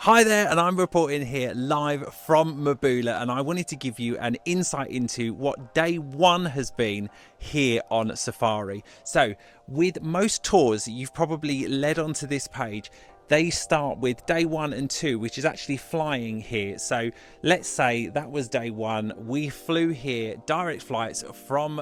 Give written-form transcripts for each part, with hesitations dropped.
Hi there, and I'm reporting here live from Mabula, and I wanted to give you an insight into what day one has been here on Safari. So with most tours you've probably led onto this page, they start with day 1 and 2, which is actually flying here. So let's say that was day 1. We flew here, direct flights from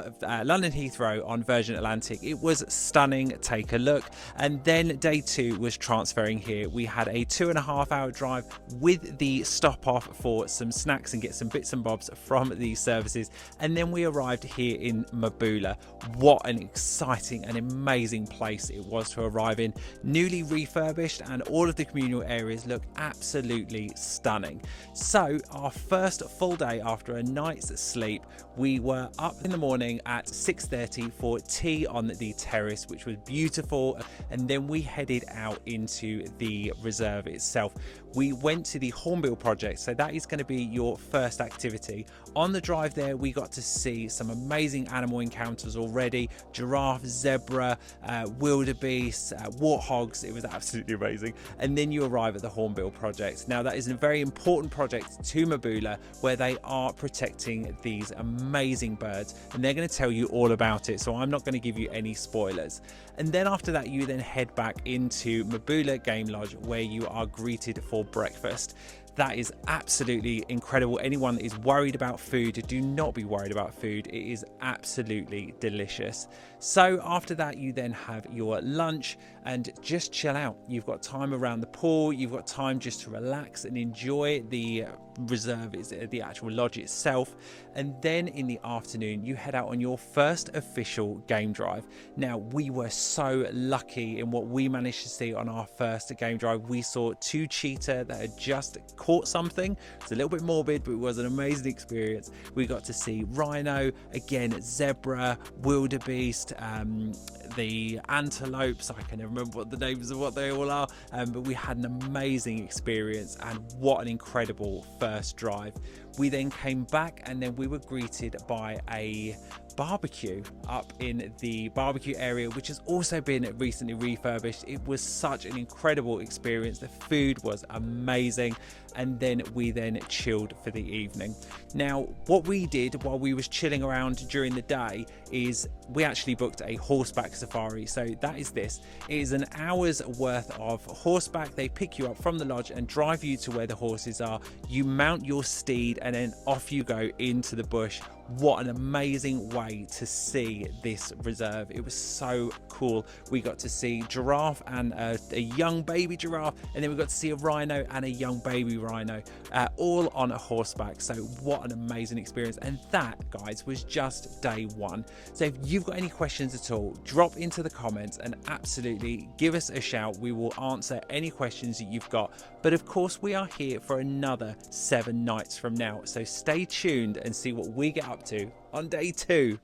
London Heathrow on Virgin Atlantic. It was stunning, take a look. And then day 2 was transferring here. We had a 2.5-hour drive with the stop off for some snacks and get some bits and bobs from these services. And then we arrived here in Mabula. What an exciting and amazing place it was to arrive in. Newly refurbished, and all of the communal areas look absolutely stunning. So our first full day after a night's sleep, we were up in the morning at 6:30 for tea on the terrace, which was beautiful, and then we headed out into the reserve itself. We went to the Hornbill project, so that is going to be your first activity. On the drive there, we got to see some amazing animal encounters already: giraffe, zebra, wildebeest, warthogs. It was absolutely amazing. And then you arrive at the Hornbill project. Now that is a very important project to Mabula, where they are protecting these amazing birds, and they're going to tell you all about it, so I'm not going to give you any spoilers. And then after that, you then head back into Mabula Game Lodge, where you are greeted for breakfast. That is absolutely incredible. Anyone that is worried about food, do not be worried about food. It is absolutely delicious. So after that, you then have your lunch and just chill out. You've got time around the pool. You've got time just to relax and enjoy the reserve, is the actual lodge itself. And then in the afternoon, you head out on your first official game drive. Now, we were so lucky in what we managed to see on our first game drive. We saw 2 cheetah that had just caught something. It's a little bit morbid, but it was an amazing experience. We got to see rhino, again zebra, wildebeest, the antelopes. I can never remember what the names of what they all are, but we had an amazing experience, and what an incredible first drive. We then came back, and then we were greeted by a barbecue up in the barbecue area, which has also been recently refurbished. It was such an incredible experience. The food was amazing, and then we chilled for the evening. Now, what we did while we was chilling around during the day is we actually booked a horseback safari. So that is this. It is an hour's worth of horseback. They pick you up from the lodge and drive you to where the horses are. You mount your steed, and then off you go into the bush. What an amazing way to see this reserve. It was so cool. We got to see giraffe and a young baby giraffe, and then we got to see a rhino and a young baby rhino, all on a horseback. So what an amazing experience. And that, guys, was just day 1. So if you've got any questions at all, drop into the comments and absolutely give us a shout. We will answer any questions that you've got. But of course, we are here for another 7 nights from now, so stay tuned and see what we get up to on day 2.